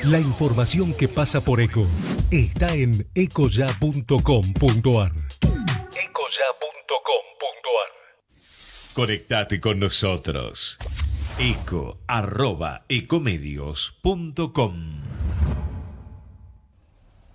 La información que pasa por ECO está en ecoya.com.ar. Conectate con nosotros. eco@ecomedios.com.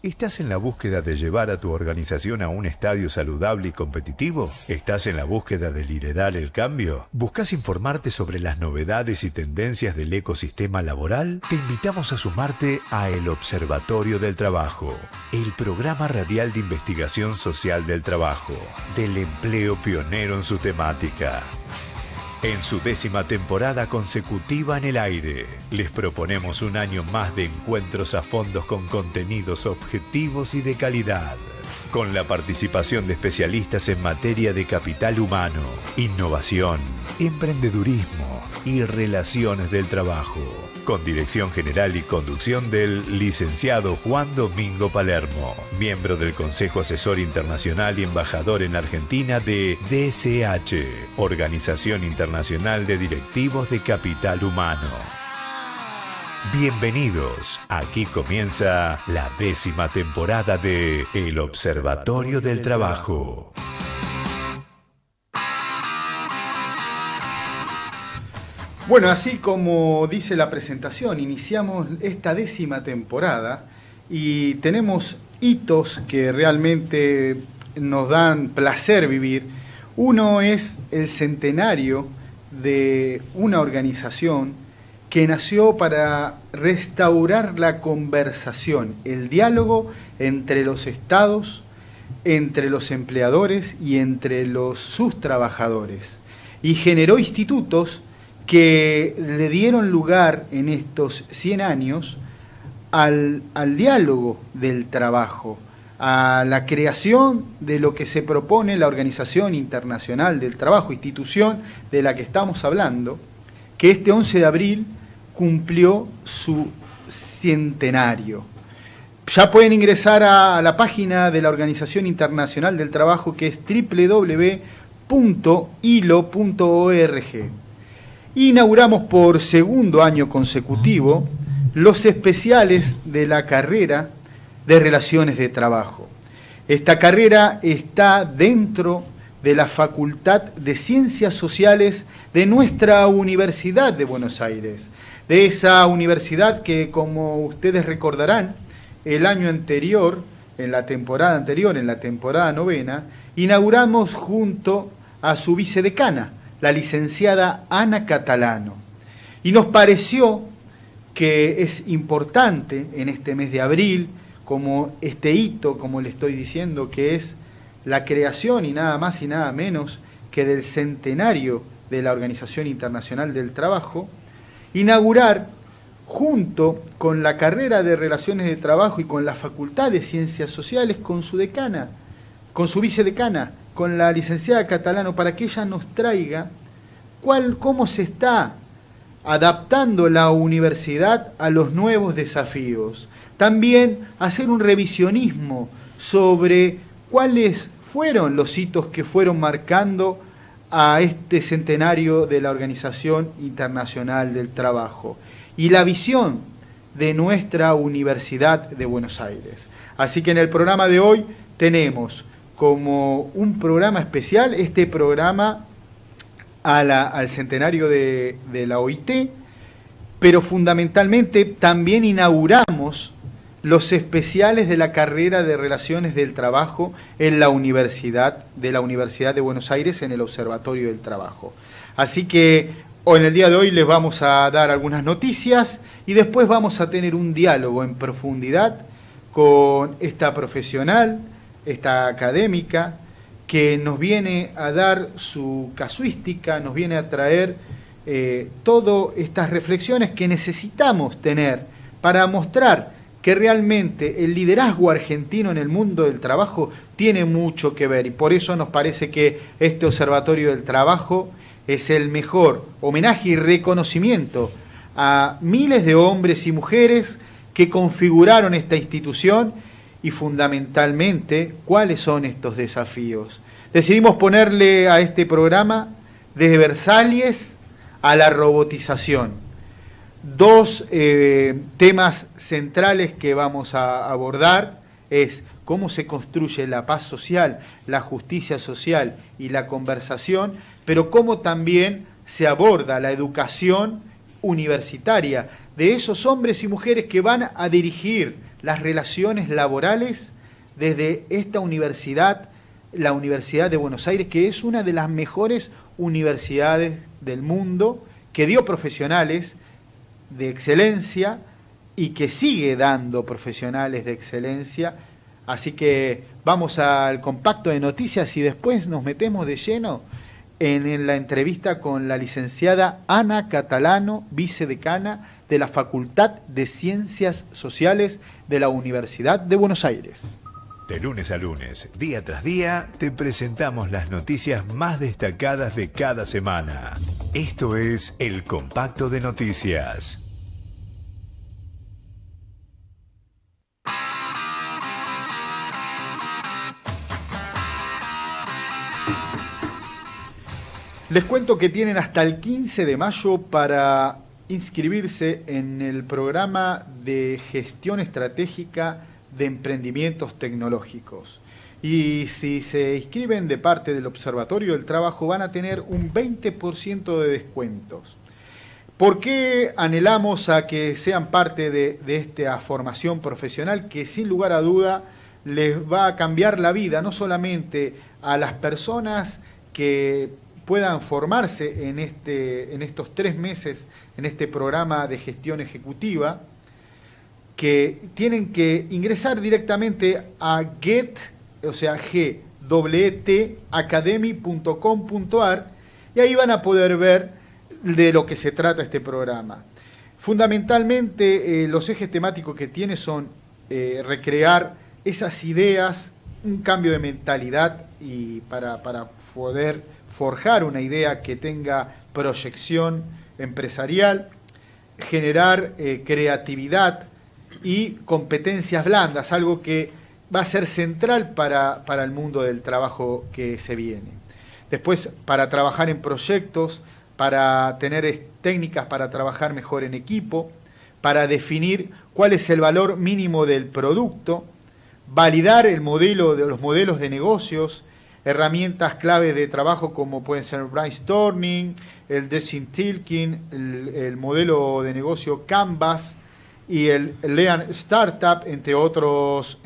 ¿Estás en la búsqueda de llevar a tu organización a un estadio saludable y competitivo? ¿Estás en la búsqueda de liderar el cambio? ¿Buscas informarte sobre las novedades y tendencias del ecosistema laboral? Te invitamos a sumarte a El Observatorio del Trabajo, el programa radial de investigación social del trabajo, del empleo pionero en su temática. En su 10ª temporada consecutiva en el aire, les proponemos un año más de encuentros a fondos con contenidos objetivos y de calidad, con la participación de especialistas en materia de capital humano, innovación, emprendedurismo y relaciones del trabajo, con dirección general y conducción del licenciado Juan Domingo Palermo, miembro del Consejo Asesor Internacional y embajador en Argentina de DSH, Organización Internacional de Directivos de Capital Humano. Bienvenidos, aquí comienza la 10ª temporada de El Observatorio del Trabajo. Bueno, así como dice la presentación, iniciamos esta 10ª temporada y tenemos hitos que realmente nos dan placer vivir. Uno es el centenario de una organización que nació para restaurar la conversación, el diálogo entre los estados, entre los empleadores y entre sus trabajadores. Y generó institutos que le dieron lugar en estos 100 años al diálogo del trabajo, a la creación de lo que se propone la Organización Internacional del Trabajo, institución de la que estamos hablando, que este 11 de abril cumplió su centenario. Ya pueden ingresar a la página de la Organización Internacional del Trabajo, que es www.ilo.org. Inauguramos por segundo año consecutivo los especiales de la carrera de Relaciones de Trabajo. Esta carrera está dentro de la Facultad de Ciencias Sociales de nuestra Universidad de Buenos Aires, de esa universidad que, como ustedes recordarán, el año anterior, en la temporada anterior, en la temporada 9ª, inauguramos junto a su vicedecana, la licenciada Ana Catalano. Y nos pareció que es importante en este mes de abril, como este hito, como le estoy diciendo, que es la creación y nada más y nada menos que del centenario de la Organización Internacional del Trabajo, inaugurar junto con la carrera de Relaciones de Trabajo y con la Facultad de Ciencias Sociales, con su decana, con su vicedecana, con la licenciada Catalano, para que ella nos traiga cómo se está adaptando la universidad a los nuevos desafíos. También hacer un revisionismo sobre cuáles fueron los hitos que fueron marcando a este centenario de la Organización Internacional del Trabajo y la visión de nuestra Universidad de Buenos Aires. Así que en el programa de hoy tenemos como un programa especial este programa al centenario de la OIT, pero fundamentalmente también inauguramos los especiales de la carrera de Relaciones del Trabajo en la Universidad de Buenos Aires, en el Observatorio del Trabajo. Así que en el día de hoy les vamos a dar algunas noticias y después vamos a tener un diálogo en profundidad con esta profesional, esta académica, que nos viene a dar su casuística, nos viene a traer todas estas reflexiones que necesitamos tener para mostrar que realmente el liderazgo argentino en el mundo del trabajo tiene mucho que ver, y por eso nos parece que este Observatorio del Trabajo es el mejor homenaje y reconocimiento a miles de hombres y mujeres que configuraron esta institución y fundamentalmente cuáles son estos desafíos. Decidimos ponerle a este programa desde Versalles a la robotización. Dos temas centrales que vamos a abordar es cómo se construye la paz social, la justicia social y la conversación, pero cómo también se aborda la educación universitaria de esos hombres y mujeres que van a dirigir las relaciones laborales desde esta universidad, la Universidad de Buenos Aires, que es una de las mejores universidades del mundo, que dio profesionales de excelencia y que sigue dando profesionales de excelencia. Así que vamos al compacto de noticias y después nos metemos de lleno en la entrevista con la licenciada Ana Catalano, vicedecana de la Facultad de Ciencias Sociales de la Universidad de Buenos Aires. De lunes a lunes, día tras día, te presentamos las noticias más destacadas de cada semana. Esto es el Compacto de Noticias. Les cuento que tienen hasta el 15 de mayo para inscribirse en el programa de gestión estratégica de emprendimientos tecnológicos. Y si se inscriben de parte del Observatorio del Trabajo van a tener un 20% de descuentos. ¿Por qué anhelamos a que sean parte de esta formación profesional que sin lugar a duda les va a cambiar la vida, no solamente a las personas que puedan formarse en estos 3 meses en este programa de gestión ejecutiva, que tienen que ingresar directamente a getacademy.com.ar y ahí van a poder ver de lo que se trata este programa. Fundamentalmente los ejes temáticos que tiene son recrear esas ideas, un cambio de mentalidad y para poder forjar una idea que tenga proyección empresarial, generar creatividad y competencias blandas, algo que va a ser central para el mundo del trabajo que se viene. Después, para trabajar en proyectos, para tener técnicas para trabajar mejor en equipo, para definir cuál es el valor mínimo del producto, validar los modelos de negocios, herramientas clave de trabajo como pueden ser el brainstorming, el design thinking, el modelo de negocio Canvas y el Lean Startup, entre otros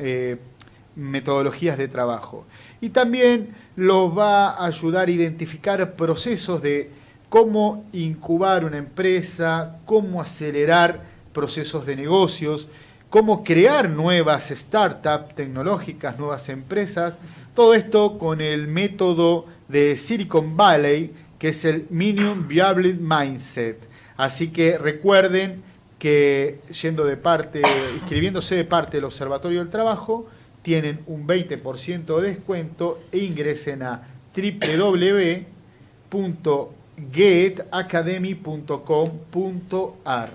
metodologías de trabajo. Y también los va a ayudar a identificar procesos de cómo incubar una empresa, cómo acelerar procesos de negocios, cómo crear nuevas startups tecnológicas, nuevas empresas. Todo esto con el método de Silicon Valley, que es el Minimum Viable Mindset. Así que recuerden que inscribiéndose de parte del Observatorio del Trabajo, tienen un 20% de descuento e ingresen a www.getacademy.com.ar.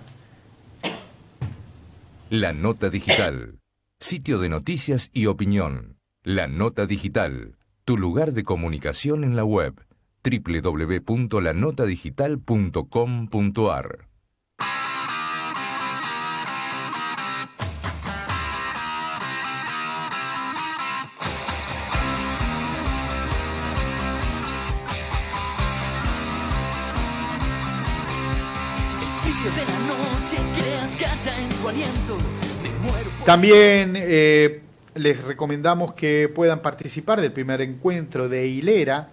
La Nota Digital, sitio de noticias y opinión. La Nota Digital, tu lugar de comunicación en la web, www.lanotadigital.com.ar. También les recomendamos que puedan participar del primer encuentro de hilera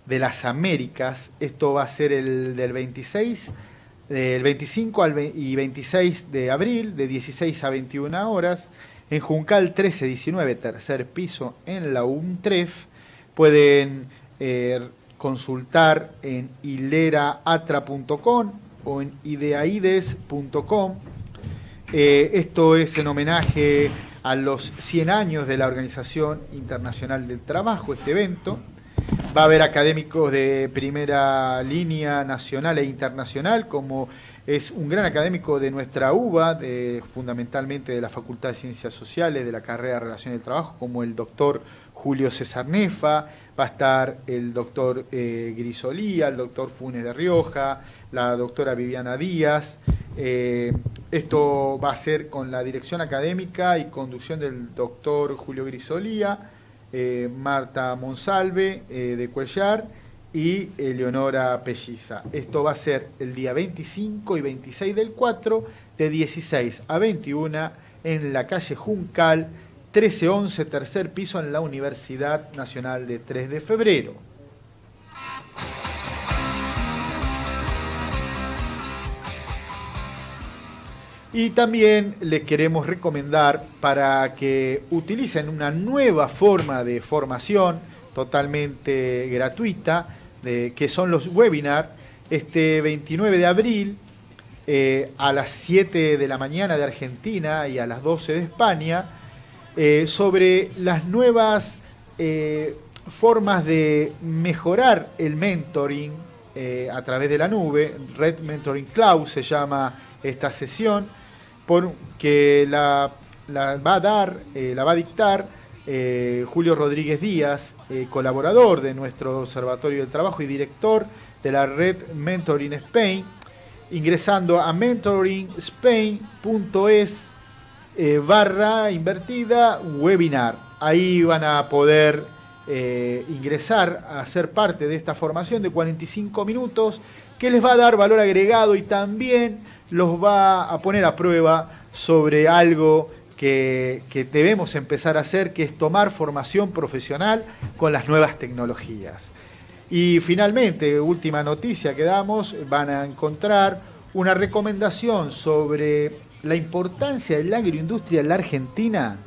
de las Américas. Esto va a ser el 25 y 26 de abril, de 16 a 21 horas, en Juncal 1319, tercer piso, en la UNTREF. Pueden consultar en hileraatra.com o en ideaides.com. Esto es en homenaje a los 100 años de la Organización Internacional del Trabajo, este evento. Va a haber académicos de primera línea nacional e internacional, como es un gran académico de nuestra UBA, fundamentalmente de la Facultad de Ciencias Sociales, de la carrera de Relaciones del Trabajo, como el doctor Julio César Nefa. Va a estar el doctor Grisolía, el doctor Funes de Rioja, la doctora Viviana Díaz, Esto va a ser con la dirección académica y conducción del doctor Julio Grisolía, Marta Monsalve de Cuellar y Eleonora Pelliza. Esto va a ser el día 25 y 26 del 4, de 16 a 21, en la calle Juncal, 1311, tercer piso, en la Universidad Nacional de 3 de Febrero. Y también les queremos recomendar para que utilicen una nueva forma de formación totalmente gratuita, que son los webinars, este 29 de abril a las 7 de la mañana de Argentina y a las 12 de España, sobre las nuevas formas de mejorar el mentoring a través de la nube. Red Mentoring Cloud se llama esta sesión, que la va a dictar Julio Rodríguez Díaz, colaborador de nuestro Observatorio del Trabajo y director de la red Mentoring Spain, ingresando a mentoringspain.es /webinar. Ahí van a poder ingresar a ser parte de esta formación de 45 minutos que les va a dar valor agregado y también los va a poner a prueba sobre algo que debemos empezar a hacer, que es tomar formación profesional con las nuevas tecnologías. Y finalmente, última noticia que damos, van a encontrar una recomendación sobre la importancia de la agroindustria en la Argentina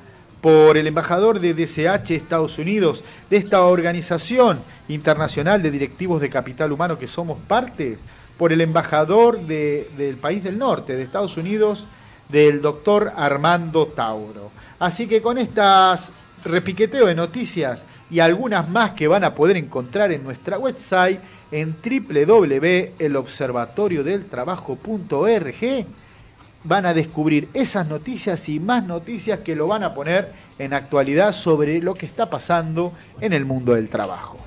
por el embajador de DSH Estados Unidos, de esta organización internacional de directivos de capital humano que somos parte, por el embajador del país del norte, de Estados Unidos, del doctor Armando Tauro. Así que con estas repiqueteo de noticias y algunas más que van a poder encontrar en nuestra website en www.elobservatoriodeltrabajo.org, van a descubrir esas noticias y más noticias que lo van a poner en actualidad sobre lo que está pasando en el mundo del trabajo.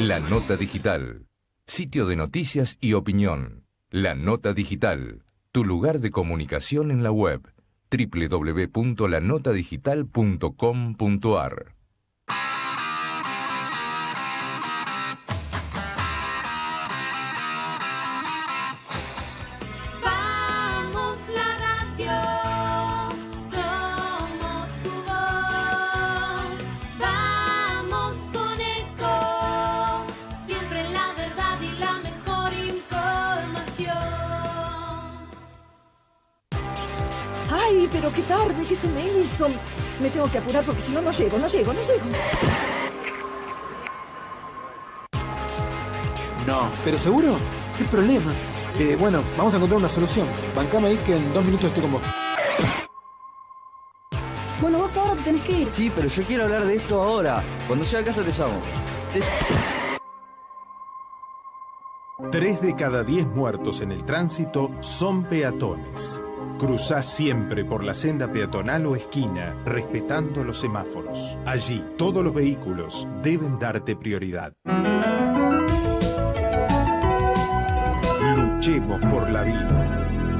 La Nota Digital, sitio de noticias y opinión. La Nota Digital, tu lugar de comunicación en la web, www.lanotadigital.com.ar. ¡Ay, pero qué tarde que se me hizo! Me tengo que apurar porque si no, no llego. No. ¿Pero seguro? ¿Qué problema? Bueno, vamos a encontrar una solución. Bancame ahí que en 2 minutos estoy con vos. Bueno, vos ahora te tenés que ir. Sí, pero yo quiero hablar de esto ahora. Cuando llegue a casa te llamo. 3 de cada 10 muertos en el tránsito son peatones. Cruzá siempre por la senda peatonal o esquina, respetando los semáforos. Allí, todos los vehículos deben darte prioridad. Luchemos por la vida.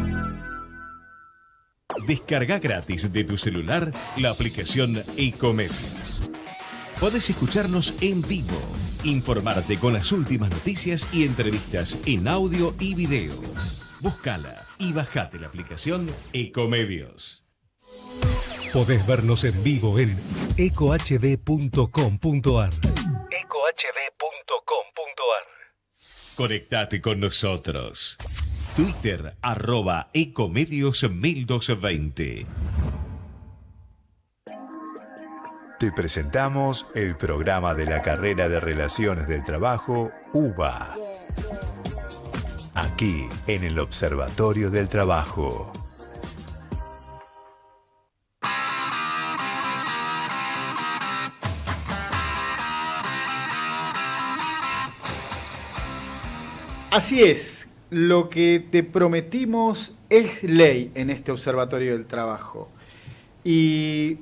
Descarga gratis de tu celular la aplicación Ecomedios. Podés escucharnos en vivo, informarte con las últimas noticias y entrevistas en audio y video. Búscala y bajate la aplicación Ecomedios. Podés vernos en vivo en ecohd.com.ar. Conectate con nosotros. Twitter @Ecomedios1220. Te presentamos el programa de la carrera de Relaciones del Trabajo, UBA. Aquí, en el Observatorio del Trabajo. Así es, lo que te prometimos es ley en este Observatorio del Trabajo. Y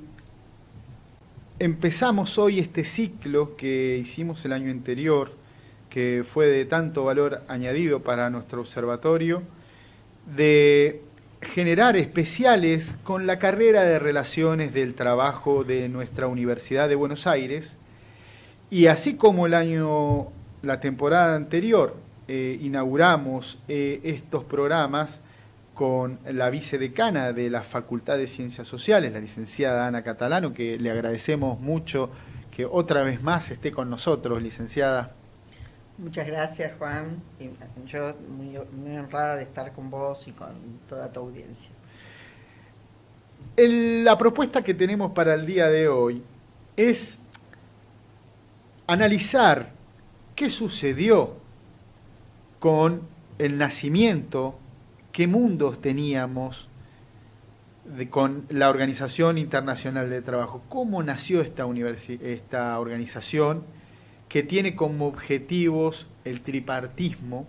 empezamos hoy este ciclo que hicimos el año anterior que fue de tanto valor añadido para nuestro observatorio, de generar especiales con la carrera de Relaciones del Trabajo de nuestra Universidad de Buenos Aires, y así como la temporada anterior inauguramos estos programas con la vicedecana de la Facultad de Ciencias Sociales, la licenciada Ana Catalano, que le agradecemos mucho que otra vez más esté con nosotros, licenciada. Muchas gracias, Juan. Yo muy honrada de estar con vos y con toda tu audiencia. La propuesta que tenemos para el día de hoy es analizar qué sucedió con el nacimiento, qué mundos teníamos con la Organización Internacional del Trabajo, cómo nació esta organización que tiene como objetivos el tripartismo,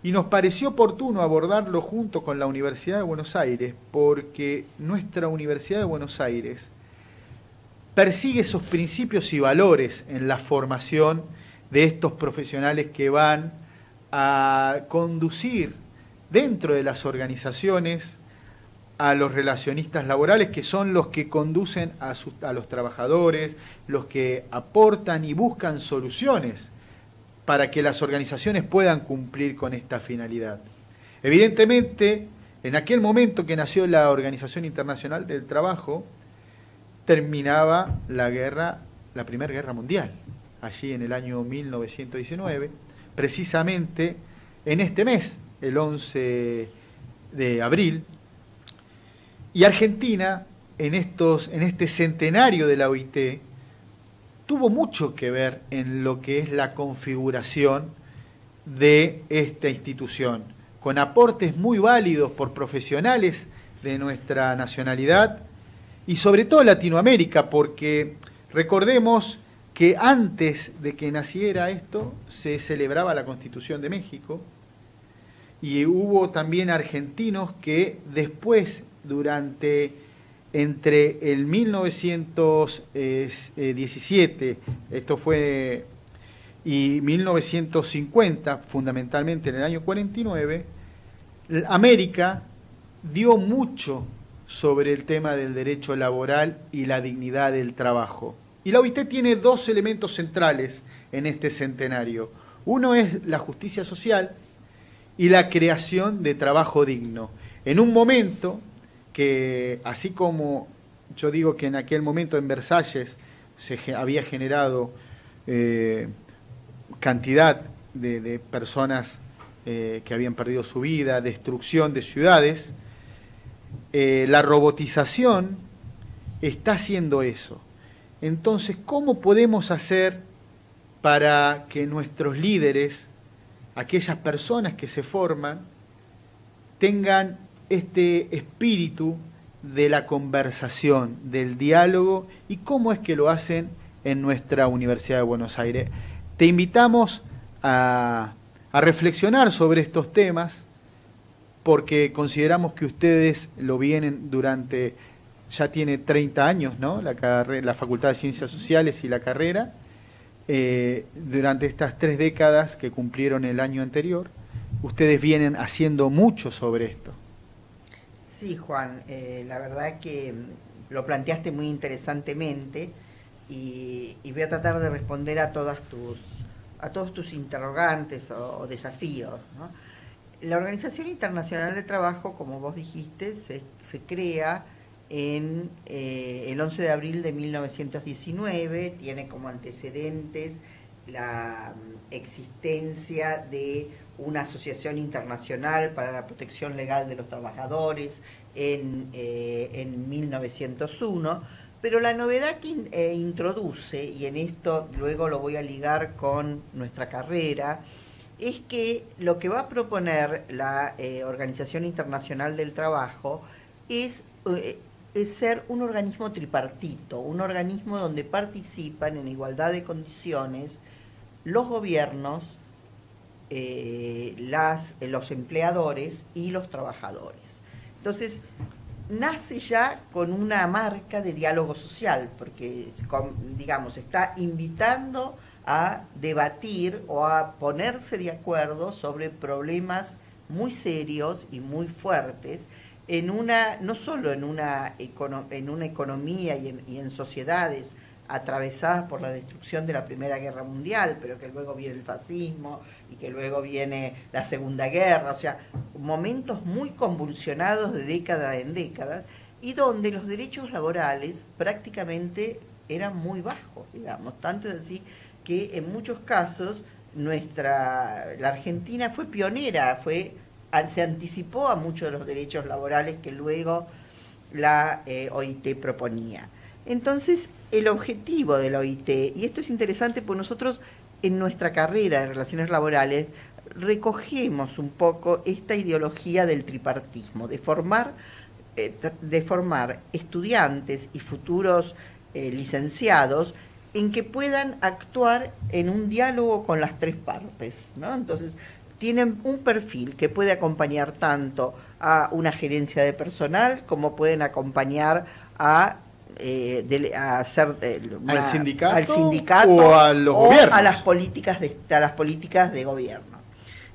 y nos pareció oportuno abordarlo junto con la Universidad de Buenos Aires, porque nuestra Universidad de Buenos Aires persigue esos principios y valores en la formación de estos profesionales que van a conducir dentro de las organizaciones a los relacionistas laborales, que son los que conducen a los trabajadores, los que aportan y buscan soluciones para que las organizaciones puedan cumplir con esta finalidad. Evidentemente, en aquel momento que nació la Organización Internacional del Trabajo, terminaba la Primera Guerra Mundial, allí en el año 1919, precisamente en este mes, el 11 de abril, y Argentina, en este centenario de la OIT, tuvo mucho que ver en lo que es la configuración de esta institución, con aportes muy válidos por profesionales de nuestra nacionalidad y sobre todo Latinoamérica, porque recordemos que antes de que naciera esto se celebraba la Constitución de México, y hubo también argentinos que después, entre el 1917, y 1950, fundamentalmente en el año 49, América dio mucho sobre el tema del derecho laboral y la dignidad del trabajo. Y la OIT tiene dos elementos centrales en este centenario. Uno es la justicia social y la creación de trabajo digno. En un momento que, así como yo digo que en aquel momento en Versalles se había generado cantidad de personas que habían perdido su vida, destrucción de ciudades, la robotización está haciendo eso. Entonces, ¿cómo podemos hacer para que nuestros líderes, aquellas personas que se forman, tengan este espíritu de la conversación, del diálogo, y cómo es que lo hacen en nuestra Universidad de Buenos Aires? Te invitamos a reflexionar sobre estos temas, porque consideramos que ustedes lo vienen ya tiene 30 años, ¿no? La Facultad de Ciencias Sociales y la carrera, durante estas 3 décadas que cumplieron el año anterior, ustedes vienen haciendo mucho sobre esto. Sí, Juan, la verdad que lo planteaste muy interesantemente y voy a tratar de responder a todos tus interrogantes o desafíos, ¿no? La Organización Internacional del Trabajo, como vos dijiste, se crea el 11 de abril de 1919, tiene como antecedentes la existencia de una asociación internacional para la protección legal de los trabajadores en 1901, pero la novedad que introduce, y en esto luego lo voy a ligar con nuestra carrera, es que lo que va a proponer la Organización Internacional del Trabajo es ser un organismo tripartito, un organismo donde participan en igualdad de condiciones los gobiernos, los empleadores y los trabajadores. Entonces, nace ya con una marca de diálogo social, porque, digamos, está invitando a debatir o a ponerse de acuerdo sobre problemas muy serios y muy fuertes no solo en una economía y en sociedades atravesadas por la destrucción de la Primera Guerra Mundial, pero que luego viene el fascismo y que luego viene la Segunda Guerra, o sea, momentos muy convulsionados de década en década, y donde los derechos laborales prácticamente eran muy bajos, digamos, tanto es así que en muchos casos la Argentina fue pionera, se anticipó a muchos de los derechos laborales que luego la OIT proponía. Entonces, el objetivo de la OIT, y esto es interesante porque nosotros en nuestra carrera de Relaciones Laborales recogemos un poco esta ideología del tripartismo, de formar estudiantes y futuros licenciados en que puedan actuar en un diálogo con las tres partes, ¿no? Entonces, tienen un perfil que puede acompañar tanto a una gerencia de personal como pueden acompañar al sindicato o a los gobiernos, a las políticas de gobierno.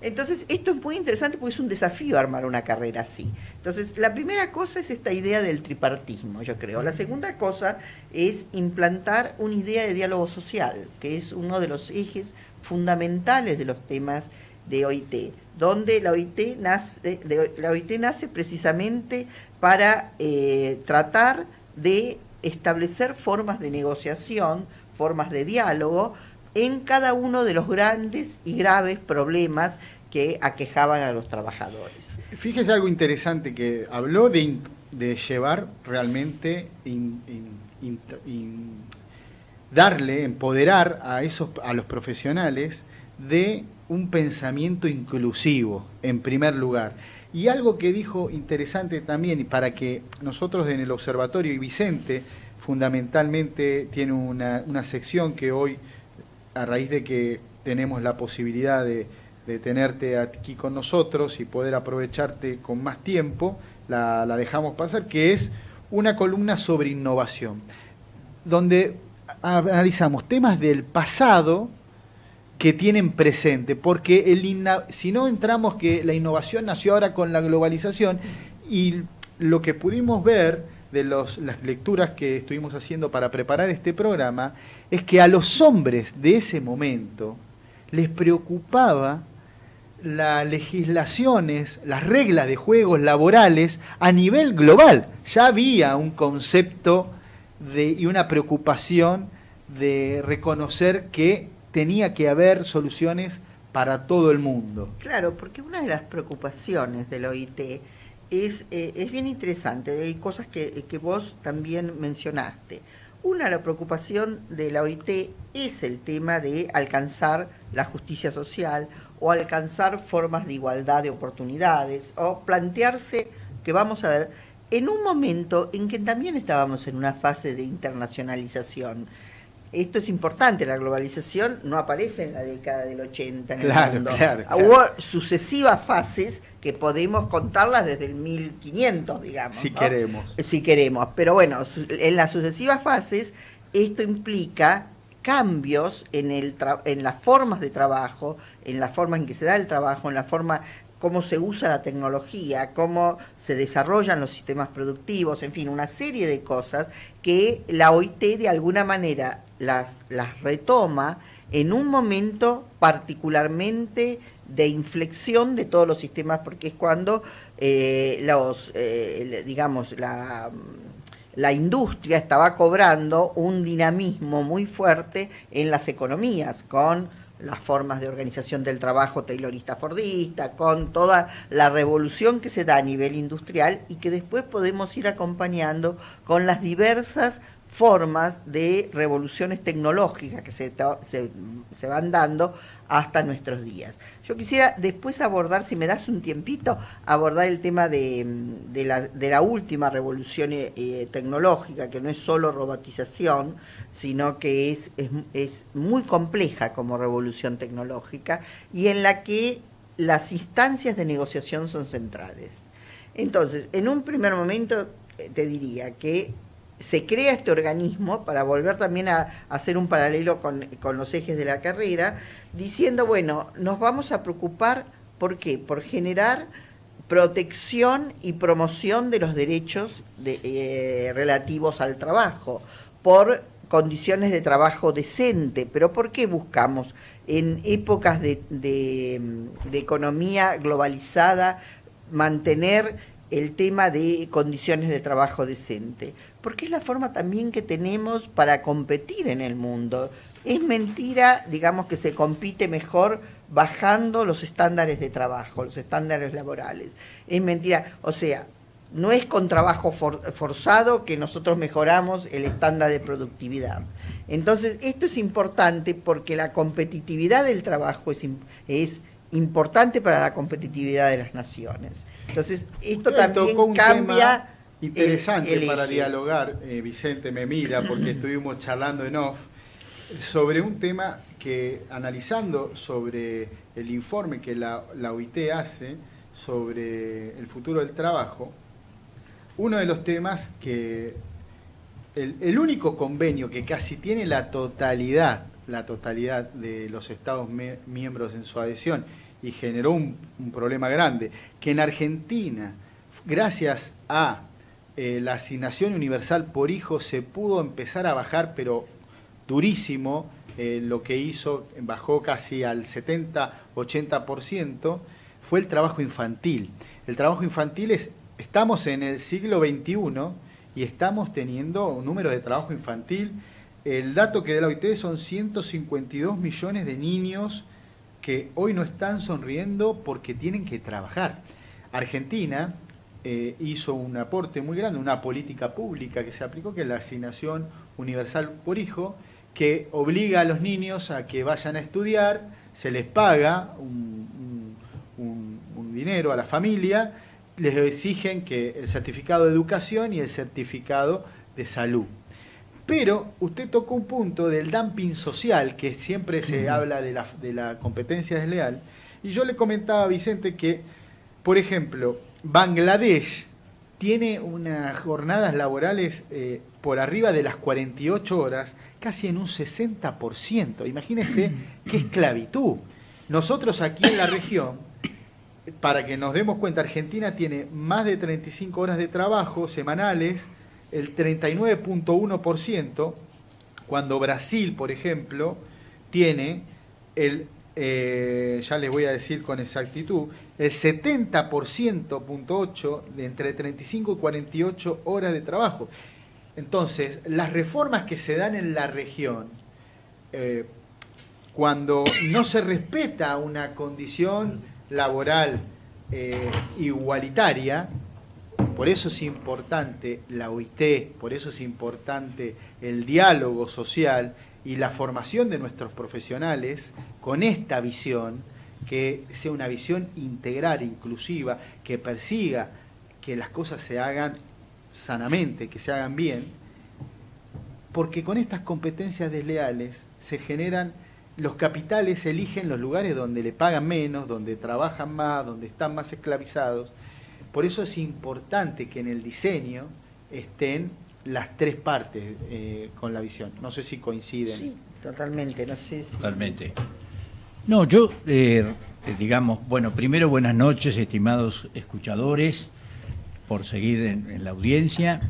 Entonces, esto es muy interesante porque es un desafío armar una carrera así. Entonces, la primera cosa es esta idea del tripartismo, yo creo. La segunda cosa es implantar una idea de diálogo social, que es uno de los ejes fundamentales de los temas de OIT, donde la OIT nace precisamente para tratar de establecer formas de negociación, formas de diálogo en cada uno de los grandes y graves problemas que aquejaban a los trabajadores. Fíjese algo interesante que habló de llevar realmente, empoderar a los profesionales de un pensamiento inclusivo, en primer lugar. Y algo que dijo interesante también, y para que nosotros en el observatorio, y Vicente fundamentalmente tiene una sección que hoy, a raíz de que tenemos la posibilidad de tenerte aquí con nosotros y poder aprovecharte con más tiempo, la dejamos pasar, que es una columna sobre innovación, donde analizamos temas del pasado que tienen presente, porque si no entramos que la innovación nació ahora con la globalización, y lo que pudimos ver de las lecturas que estuvimos haciendo para preparar este programa, es que a los hombres de ese momento les preocupaba las legislaciones, las reglas de juegos laborales a nivel global. Ya había un concepto y una preocupación de reconocer que tenía que haber soluciones para todo el mundo. Claro, porque una de las preocupaciones del OIT es bien interesante, hay cosas que vos también mencionaste. Una, la preocupación de la OIT es el tema de alcanzar la justicia social o alcanzar formas de igualdad de oportunidades o plantearse que vamos a ver en un momento en que también estábamos en una fase de internacionalización. Esto es importante, la globalización no aparece en la década del 80 en el mundo. Claro. Hubo sucesivas fases que podemos contarlas desde el 1500, digamos. Si ¿no? queremos. Si queremos. Pero bueno, en las sucesivas fases esto implica cambios en las formas de trabajo, en la forma en que se da el trabajo, en la forma cómo se usa la tecnología, cómo se desarrollan los sistemas productivos, en fin, una serie de cosas que la OIT de alguna manera las retoma en un momento particularmente de inflexión de todos los sistemas, porque es cuando la industria estaba cobrando un dinamismo muy fuerte en las economías, con las formas de organización del trabajo taylorista-fordista, con toda la revolución que se da a nivel industrial y que después podemos ir acompañando con las diversas formas de revoluciones tecnológicas que se van dando hasta nuestros días. Yo quisiera después abordar, si me das un tiempito, abordar el tema de la última revolución tecnológica, que no es solo robotización, sino que es muy compleja como revolución tecnológica y en la que las instancias de negociación son centrales. Entonces, en un primer momento te diría que se crea este organismo, para volver también a hacer un paralelo con los ejes de la carrera, diciendo, bueno, nos vamos a preocupar, ¿por qué? Por generar protección y promoción de los derechos relativos al trabajo, por condiciones de trabajo decente. Pero ¿por qué buscamos en épocas de economía globalizada mantener el tema de condiciones de trabajo decente? Porque es la forma también que tenemos para competir en el mundo. Es mentira, digamos, que se compite mejor bajando los estándares de trabajo, los estándares laborales. Es mentira, o sea, no es con trabajo forzado que nosotros mejoramos el estándar de productividad. Entonces, esto es importante porque la competitividad del trabajo es importante para la competitividad de las naciones. Entonces, esto también cambia. Interesante para dialogar, Vicente me mira, porque estuvimos charlando en off, sobre un tema que, analizando sobre el informe que la OIT hace sobre el futuro del trabajo, uno de los temas que el único convenio que casi tiene la totalidad de los Estados miembros en su adhesión y generó un problema grande, que en Argentina, gracias a la asignación universal por hijo, se pudo empezar a bajar, pero durísimo, lo que hizo, bajó casi al 70-80%, fue el trabajo infantil. El trabajo infantil estamos en el siglo XXI y estamos teniendo números de trabajo infantil. El dato que da la OIT son 152 millones de niños que hoy no están sonriendo porque tienen que trabajar. Argentina hizo un aporte muy grande, una política pública que se aplicó, que es la asignación universal por hijo, que obliga a los niños a que vayan a estudiar, se les paga un dinero a la familia, les exigen que el certificado de educación y el certificado de salud. Pero usted tocó un punto del dumping social, que siempre se habla de la competencia desleal, y yo le comentaba a Vicente que, por ejemplo, Bangladesh tiene unas jornadas laborales por arriba de las 48 horas, casi en un 60%. Imagínense qué esclavitud. Nosotros aquí en la región, para que nos demos cuenta, Argentina tiene más de 35 horas de trabajo semanales, el 39.1%, cuando Brasil, por ejemplo, tiene ya les voy a decir con exactitud, el 70.8% de entre 35 y 48 horas de trabajo. Entonces, las reformas que se dan en la región, cuando no se respeta una condición laboral igualitaria, por eso es importante la OIT, por eso es importante el diálogo social y la formación de nuestros profesionales con esta visión, que sea una visión integral, inclusiva, que persiga que las cosas se hagan sanamente, que se hagan bien, porque con estas competencias desleales se generan, los capitales eligen los lugares donde le pagan menos, donde trabajan más, donde están más esclavizados. Por eso es importante que en el diseño estén las tres partes con la visión. No sé si coinciden. Sí, totalmente. No sé si... Totalmente. No, yo, digamos, bueno, primero buenas noches, estimados escuchadores, por seguir en la audiencia.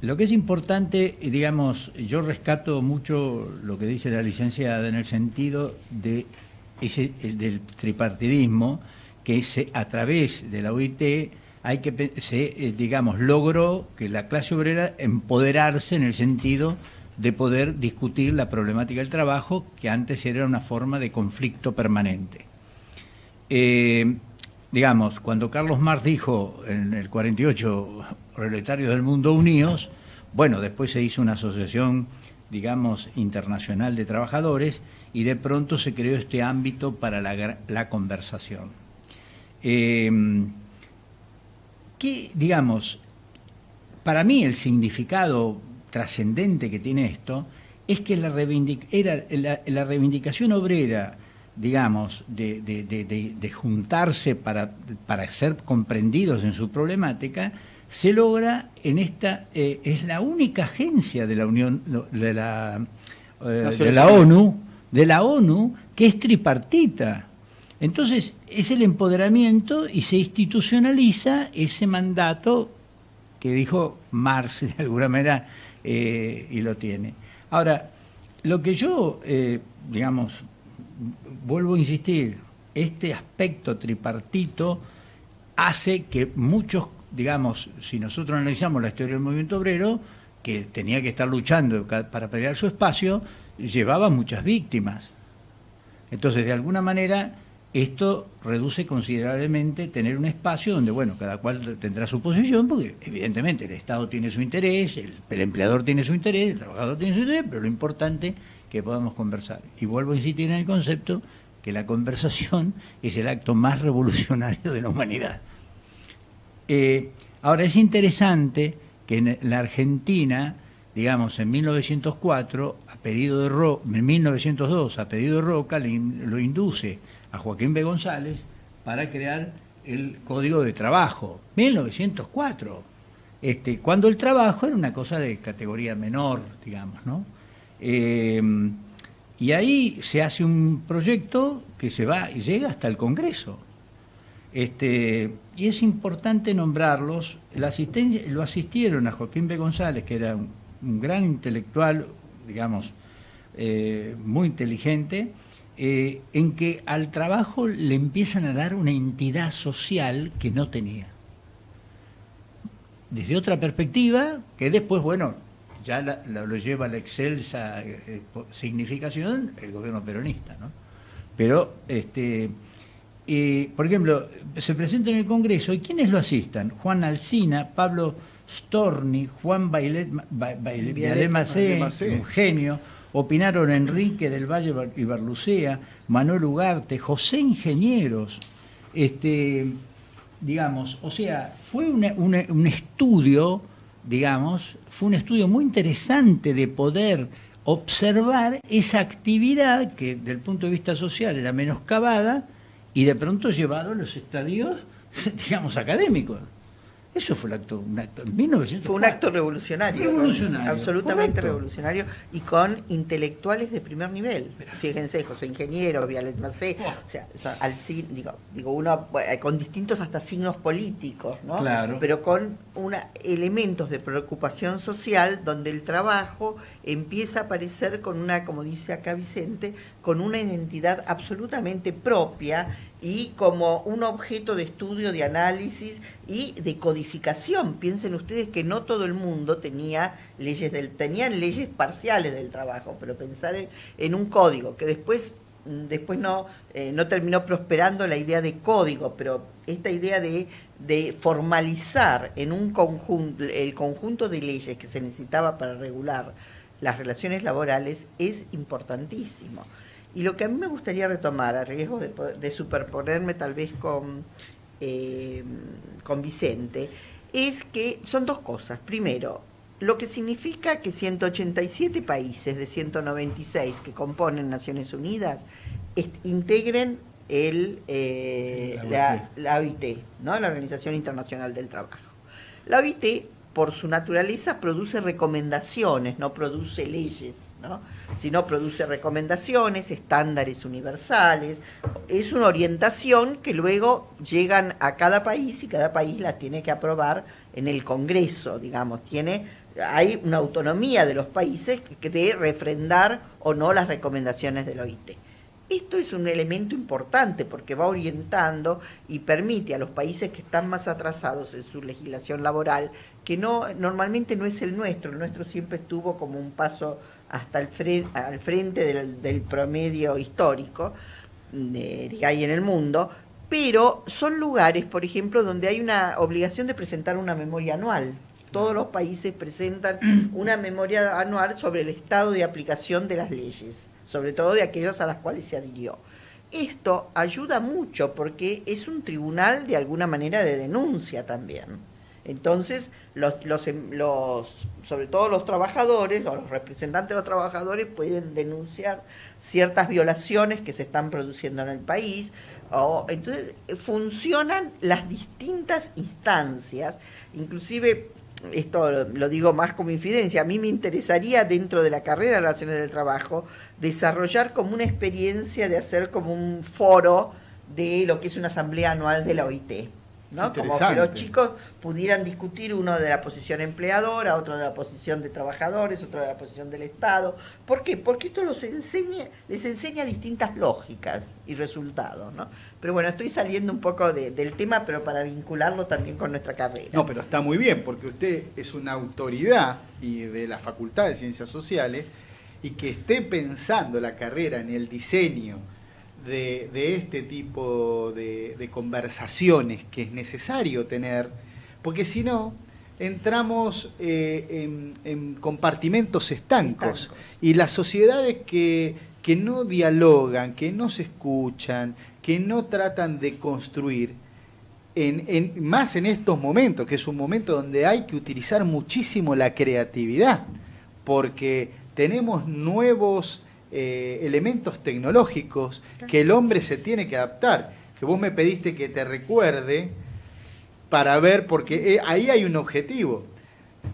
Lo que es importante, digamos, yo rescato mucho lo que dice la licenciada en el sentido de del tripartidismo, que a través de la OIT digamos, logró que la clase obrera empoderarse en el sentido de poder discutir la problemática del trabajo, que antes era una forma de conflicto permanente. Digamos, cuando Carlos Marx dijo en el 48, proletarios del mundo unidos, bueno, después se hizo una asociación, digamos, internacional de trabajadores, y de pronto se creó este ámbito para la conversación. Que, digamos, para mí el significado trascendente que tiene esto es que la reivindicación obrera, digamos, de juntarse para ser comprendidos en su problemática, se logra en esta, es la única agencia de la Unión, de la ONU, que es tripartita. Entonces, es el empoderamiento y se institucionaliza ese mandato que dijo Marx de alguna manera y lo tiene. Ahora, lo que yo, vuelvo a insistir, este aspecto tripartito hace que muchos, si nosotros analizamos la historia del movimiento obrero, que tenía que estar luchando para pelear su espacio, llevaba muchas víctimas. Entonces, de alguna manera, esto reduce considerablemente tener un espacio donde, cada cual tendrá su posición, porque evidentemente el Estado tiene su interés, el empleador tiene su interés, el trabajador tiene su interés, pero lo importante es que podamos conversar. Y vuelvo a insistir en el concepto que la conversación es el acto más revolucionario de la humanidad. Ahora, es interesante que en la Argentina, en 1904, en 1902, a pedido de Roca, lo induce a Joaquín B. González para crear el Código de Trabajo, 1904, cuando el trabajo era una cosa de categoría menor, ¿no? Y ahí se hace un proyecto que se va y llega hasta el Congreso. Y es importante nombrarlos. Lo asistieron a Joaquín B. González, que era un gran intelectual, muy inteligente, en que al trabajo le empiezan a dar una entidad social que no tenía. Desde otra perspectiva, que después, ya lo lleva a la excelsa significación el gobierno peronista, ¿no? Pero, por ejemplo, se presenta en el Congreso, ¿y quiénes lo asistan? Juan Alsina, Pablo Storni, Juan Vialet Macé, un genio, opinaron Enrique del Valle y Barlucea, Manuel Ugarte, José Ingenieros, fue un estudio, fue un estudio muy interesante de poder observar esa actividad que, desde el punto de vista social, era menoscabada y de pronto llevado a los estadios, académicos. Eso fue un acto en 1904. Fue un acto revolucionario. Absolutamente correcto. Revolucionario, y con intelectuales de primer nivel. Fíjense, José Ingeniero, Vialet Macé, uno con distintos hasta signos políticos, ¿no? Claro. Pero con elementos de preocupación social, donde el trabajo empieza a aparecer con una, como dice acá Vicente, con una identidad absolutamente propia y como un objeto de estudio, de análisis y de codificación. Piensen ustedes que no todo el mundo tenían leyes parciales del trabajo, pero pensar en un código, que después no terminó prosperando la idea de código, pero esta idea de formalizar en un conjunto, el conjunto de leyes que se necesitaba para regular las relaciones laborales es importantísimo. Y lo que a mí me gustaría retomar, a riesgo de superponerme tal vez con Vicente, es que son dos cosas. Primero, lo que significa que 187 países de 196 que componen Naciones Unidas integren la OIT, ¿no? La Organización Internacional del Trabajo. La OIT, por su naturaleza, produce recomendaciones, no produce leyes, ¿no? Sino produce recomendaciones, estándares universales. Es una orientación que luego llegan a cada país y cada país la tiene que aprobar en el Congreso, hay una autonomía de los países de refrendar o no las recomendaciones de la OIT. Esto es un elemento importante porque va orientando y permite a los países que están más atrasados en su legislación laboral, que normalmente no es el nuestro siempre estuvo como un paso hasta al frente del promedio histórico que hay en el mundo, pero son lugares, por ejemplo, donde hay una obligación de presentar una memoria anual. Todos los países presentan una memoria anual sobre el estado de aplicación de las leyes, sobre todo de aquellas a las cuales se adhirió. Esto ayuda mucho porque es un tribunal de alguna manera de denuncia también. Entonces, sobre todo los trabajadores, o los representantes de los trabajadores pueden denunciar ciertas violaciones que se están produciendo en el país. Entonces funcionan las distintas instancias, inclusive esto lo digo más como infidencia, a mí me interesaría dentro de la carrera de Relaciones del Trabajo desarrollar como una experiencia de hacer como un foro de lo que es una asamblea anual de la OIT, ¿no? Como que los chicos pudieran discutir, uno de la posición empleadora, otro de la posición de trabajadores, otro de la posición del Estado. ¿Por qué? Porque esto les enseña distintas lógicas y resultados, ¿no? Pero bueno, estoy saliendo un poco del tema, pero para vincularlo también con nuestra carrera. No, pero está muy bien, porque usted es una autoridad y de la Facultad de Ciencias Sociales, y que esté pensando la carrera en el diseño de este tipo de conversaciones que es necesario tener, porque si no, entramos en compartimentos estancos. Y las sociedades que no dialogan, que no se escuchan, que no tratan de construir, más en estos momentos, que es un momento donde hay que utilizar muchísimo la creatividad, porque tenemos nuevos elementos tecnológicos que el hombre se tiene que adaptar, que vos me pediste que te recuerde para ver, porque ahí hay un objetivo,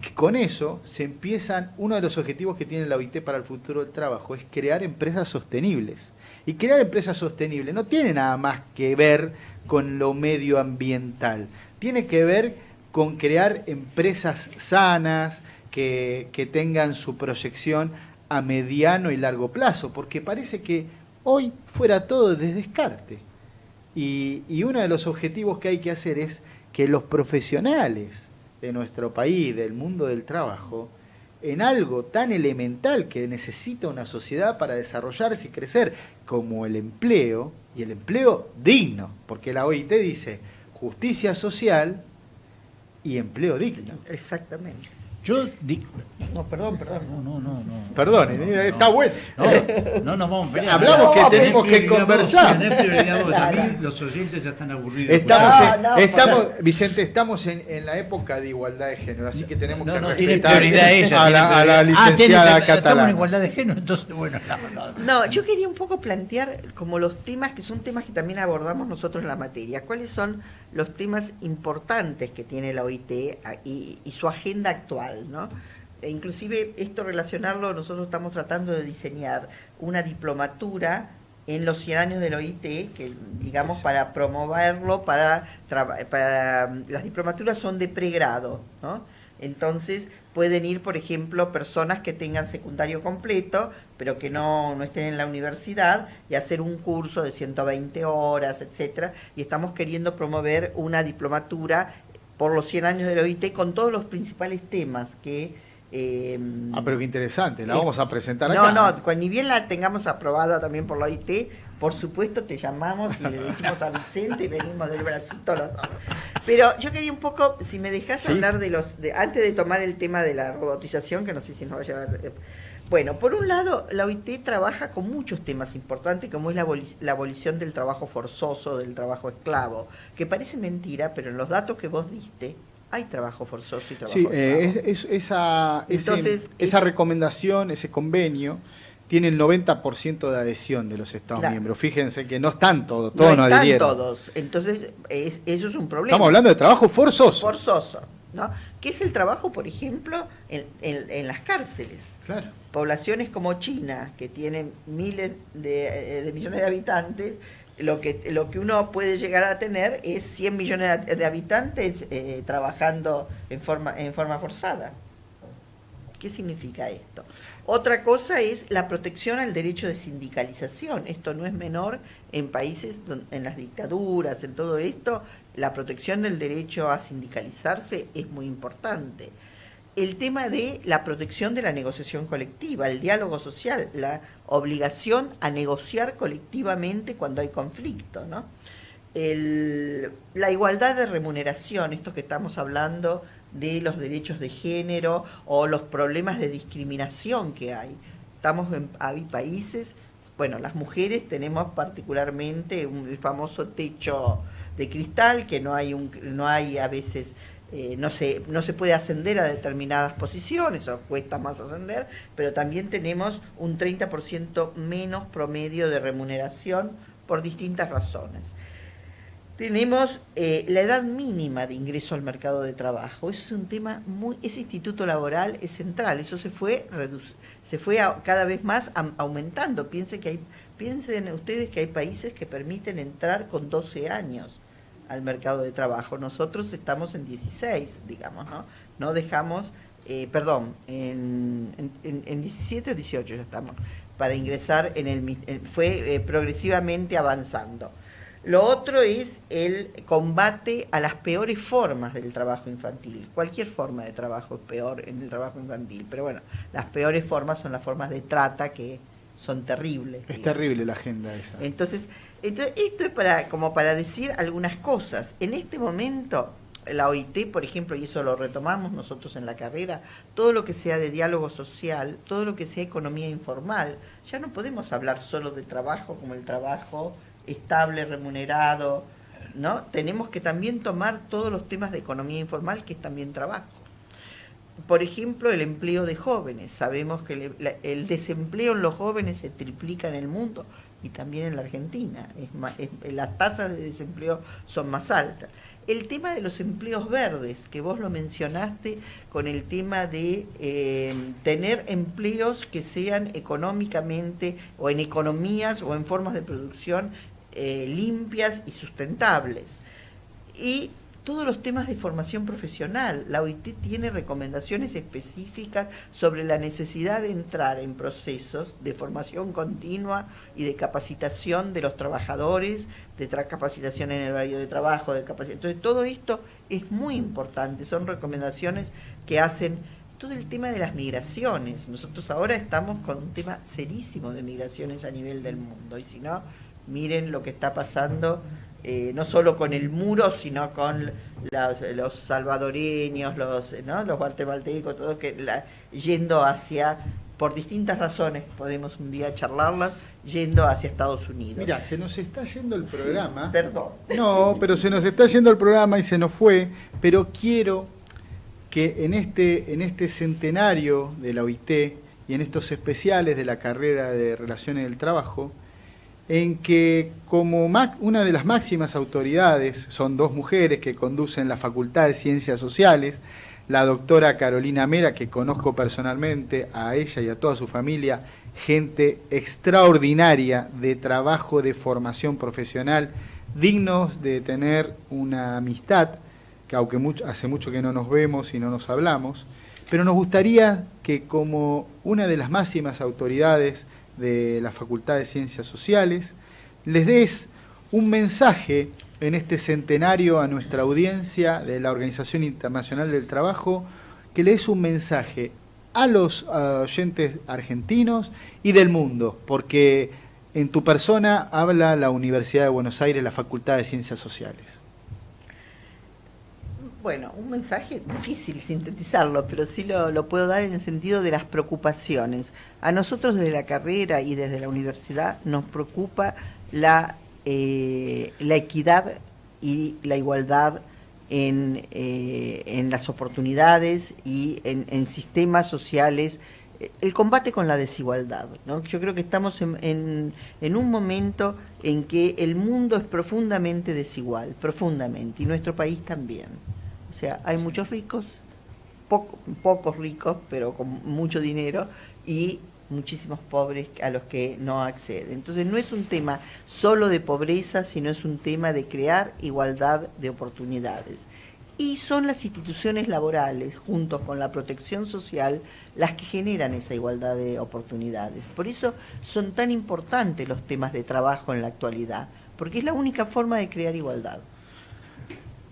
que con eso se empiezan, uno de los objetivos que tiene la OIT para el futuro del trabajo es crear empresas sostenibles, y crear empresas sostenibles no tiene nada más que ver con lo medioambiental, tiene que ver con crear empresas sanas, que tengan su proyección a mediano y largo plazo, porque parece que hoy fuera todo de descarte. Y uno de los objetivos que hay que hacer es que los profesionales de nuestro país, del mundo del trabajo, en algo tan elemental que necesita una sociedad para desarrollarse y crecer, como el empleo, y el empleo digno, porque la OIT dice justicia social y empleo digno. Exactamente. No, perdón. No. Perdón, está bueno. No, vamos a pelear. Hablamos que tenemos que conversar. Los oyentes ya están aburridos. Vicente, estamos en la época de igualdad de género, así que tenemos que respetar a la licenciada catalana. Estamos en igualdad de género, entonces, bueno. No, yo quería un poco plantear como los temas, que son temas que también abordamos nosotros en la materia. ¿Cuáles son los temas importantes que tiene la OIT y su agenda actual, ¿no? Inclusive esto relacionarlo, nosotros estamos tratando de diseñar una diplomatura en los 100 años de la OIT, que digamos para promoverlo, las diplomaturas son de pregrado, ¿no? Entonces pueden ir, por ejemplo, personas que tengan secundario completo, pero que no estén en la universidad, y hacer un curso de 120 horas, etcétera. Y estamos queriendo promover una diplomatura por los 100 años de la OIT con todos los principales temas que... pero qué interesante, la vamos a presentar acá. No, ni bien la tengamos aprobada también por la OIT, por supuesto te llamamos y le decimos a Vicente y venimos del bracito los dos. Pero yo quería un poco, si me dejás hablar antes de tomar el tema de la robotización, que no sé si nos va a llevar... Bueno, por un lado, la OIT trabaja con muchos temas importantes, como es la abolición del trabajo forzoso, del trabajo esclavo, que parece mentira, pero en los datos que vos diste, hay trabajo forzoso y trabajo esclavo. Esa recomendación, ese convenio, tiene el 90% de adhesión de los Estados miembros. Fíjense que no están todos no adhirieron. No están todos, entonces eso es un problema. Estamos hablando de trabajo forzoso. Forzoso, ¿no? Que es el trabajo, por ejemplo, en las cárceles. Claro. Poblaciones como China, que tienen miles de millones de habitantes, lo que uno puede llegar a tener es 100 millones de habitantes trabajando en forma forzada. ¿Qué significa esto? Otra cosa es la protección al derecho de sindicalización. Esto no es menor en países, en las dictaduras, en todo esto, la protección del derecho a sindicalizarse es muy importante. El tema de la protección de la negociación colectiva, el diálogo social, la obligación a negociar colectivamente cuando hay conflicto, ¿no? La igualdad de remuneración, esto que estamos hablando de los derechos de género o los problemas de discriminación que hay. Hay países, bueno, las mujeres tenemos particularmente el famoso techo de cristal, que no hay a veces, no se puede ascender a determinadas posiciones o cuesta más ascender, pero también tenemos un 30% menos promedio de remuneración por distintas razones. Tenemos la edad mínima de ingreso al mercado de trabajo. Eso es un tema ese instituto laboral es central. Eso se fue cada vez más aumentando. Piensen ustedes que hay países que permiten entrar con 12 años al mercado de trabajo. Nosotros estamos en 16, digamos, ¿no? No dejamos, en 17 o 18 ya estamos, para ingresar fue progresivamente avanzando. Lo otro es el combate a las peores formas del trabajo infantil. Cualquier forma de trabajo es peor en el trabajo infantil, pero bueno, las peores formas son las formas de trata que son terribles. Es terrible la agenda esa. Entonces esto es como para decir algunas cosas. En este momento, la OIT, por ejemplo, y eso lo retomamos nosotros en la carrera, todo lo que sea de diálogo social, todo lo que sea economía informal, ya no podemos hablar solo de trabajo como el trabajo estable, remunerado, ¿no? Tenemos que también tomar todos los temas de economía informal, que es también trabajo. Por ejemplo, el empleo de jóvenes. Sabemos que el desempleo en los jóvenes se triplica en el mundo y también en la Argentina. Las tasas de desempleo son más altas. El tema de los empleos verdes, que vos lo mencionaste con el tema de tener empleos que sean económicamente o en economías o en formas de producción limpias y sustentables. Y todos los temas de formación profesional. La OIT tiene recomendaciones específicas sobre la necesidad de entrar en procesos de formación continua y de capacitación de los trabajadores, de capacitación en el horario de trabajo, Entonces todo esto es muy importante, son recomendaciones que hacen todo el tema de las migraciones. Nosotros ahora estamos con un tema serísimo de migraciones a nivel del mundo, y si no, miren lo que está pasando, no solo con el muro, sino con los salvadoreños, los guatemaltecos, todo yendo hacia, por distintas razones, podemos un día charlarlas, yendo hacia Estados Unidos. Mira, se nos está yendo el programa. Sí, perdón. No, pero se nos está yendo el programa y se nos fue, pero quiero que en este centenario de la OIT y en estos especiales de la carrera de Relaciones del Trabajo, en que como una de las máximas autoridades, son dos mujeres que conducen la Facultad de Ciencias Sociales, la doctora Carolina Mera, que conozco personalmente, a ella y a toda su familia, gente extraordinaria de trabajo, de formación profesional, dignos de tener una amistad, que aunque hace mucho que no nos vemos y no nos hablamos, pero nos gustaría que como una de las máximas autoridades de la Facultad de Ciencias Sociales, les des un mensaje en este centenario a nuestra audiencia de la Organización Internacional del Trabajo, que le des un mensaje a los oyentes argentinos y del mundo, porque en tu persona habla la Universidad de Buenos Aires, la Facultad de Ciencias Sociales. Bueno, un mensaje difícil sintetizarlo, pero sí lo puedo dar en el sentido de las preocupaciones. A nosotros desde la carrera y desde la universidad nos preocupa la equidad y la igualdad en las oportunidades y en sistemas sociales, el combate con la desigualdad, ¿no? Yo creo que estamos en un momento en que el mundo es profundamente desigual, profundamente, y nuestro país también. O sea, hay muchos ricos, pocos ricos, pero con mucho dinero, y muchísimos pobres a los que no acceden. Entonces no es un tema solo de pobreza, sino es un tema de crear igualdad de oportunidades. Y son las instituciones laborales, juntos con la protección social, las que generan esa igualdad de oportunidades. Por eso son tan importantes los temas de trabajo en la actualidad, porque es la única forma de crear igualdad.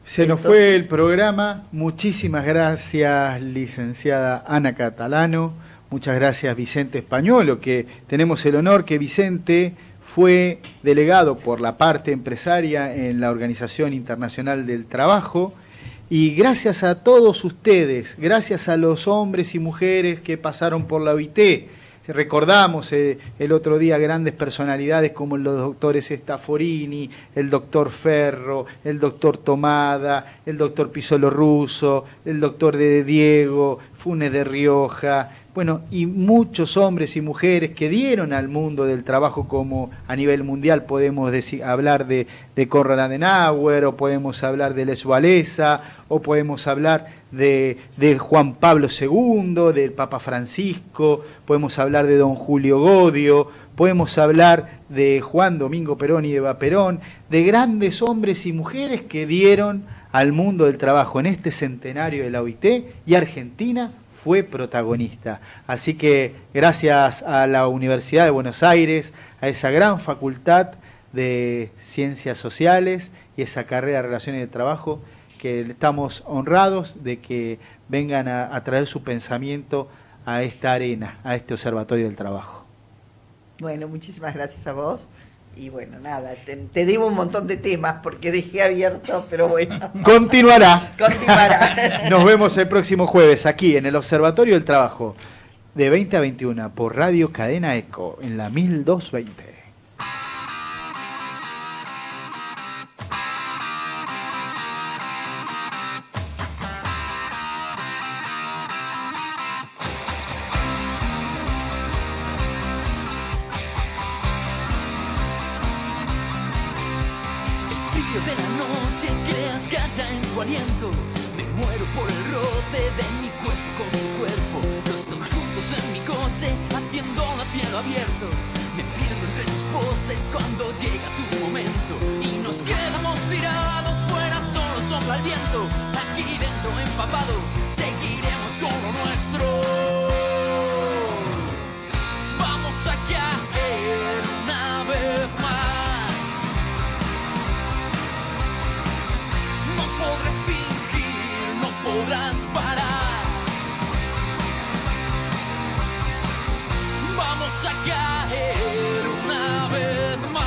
Se nos fue el programa. Muchísimas gracias, licenciada Ana Catalano. Muchas gracias, Vicente Españolo, que tenemos el honor que Vicente fue delegado por la parte empresaria en la Organización Internacional del Trabajo. Y gracias a todos ustedes, gracias a los hombres y mujeres que pasaron por la OIT. Recordamos el otro día grandes personalidades como los doctores Staforini, el doctor Ferro, el doctor Tomada, el doctor Pisolo Russo, el doctor de Diego, Funes de Rioja. bueno, y muchos hombres y mujeres que dieron al mundo del trabajo, como a nivel mundial podemos hablar de Konrad Adenauer, o podemos hablar de Lech Walesa, o podemos hablar de Juan Pablo II, del Papa Francisco, podemos hablar de don Julio Godio, podemos hablar de Juan Domingo Perón y Eva Perón, de grandes hombres y mujeres que dieron al mundo del trabajo en este centenario de la OIT, y Argentina fue protagonista. Así que gracias a la Universidad de Buenos Aires, a esa gran facultad de Ciencias Sociales y esa carrera de Relaciones de Trabajo, que estamos honrados de que vengan a traer su pensamiento a esta arena, a este Observatorio del Trabajo. Bueno, muchísimas gracias a vos. Y bueno, nada, te debo un montón de temas porque dejé abierto, pero bueno. Continuará. Continuará. Nos vemos el próximo jueves aquí en el Observatorio del Trabajo, de 20 a 21, por Radio Cadena Eco, en la 1220. De la noche creas gasta en tu aliento. Me muero por el roce de mi cuerpo con tu cuerpo. Los dos juntos en mi coche haciendo la cielo abierto. Me pierdo entre tus poses cuando llega tu momento. Y nos quedamos tirados fuera, solo sopla el viento. Aquí dentro empapados seguiremos con lo nuestro. Vamos a caer una vez más. Podré fingir, no podrás parar. Vamos a caer una vez más.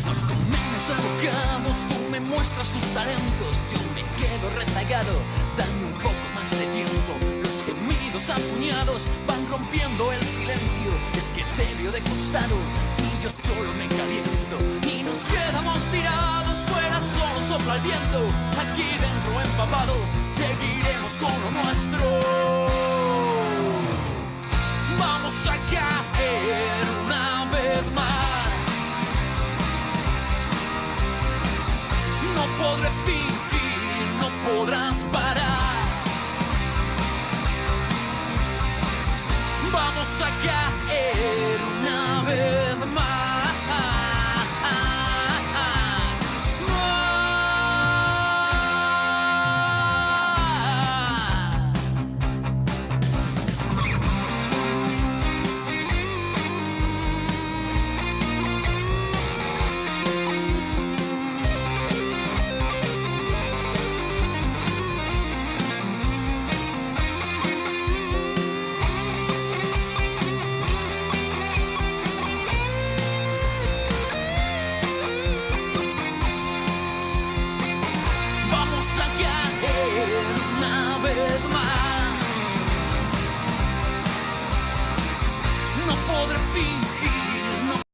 Nos comemos abocados, tú me muestras tus talentos. Yo me quedo rezagado, dame un poco más de tiempo. Los gemidos a puñados van rompiendo el silencio. Es que te veo de costado y yo solo me caliento. Y nos quedamos tirados fuera, solo sopla el viento. Aquí dentro empapados seguiremos con lo nuestro. Vamos a caer una vez más. No podré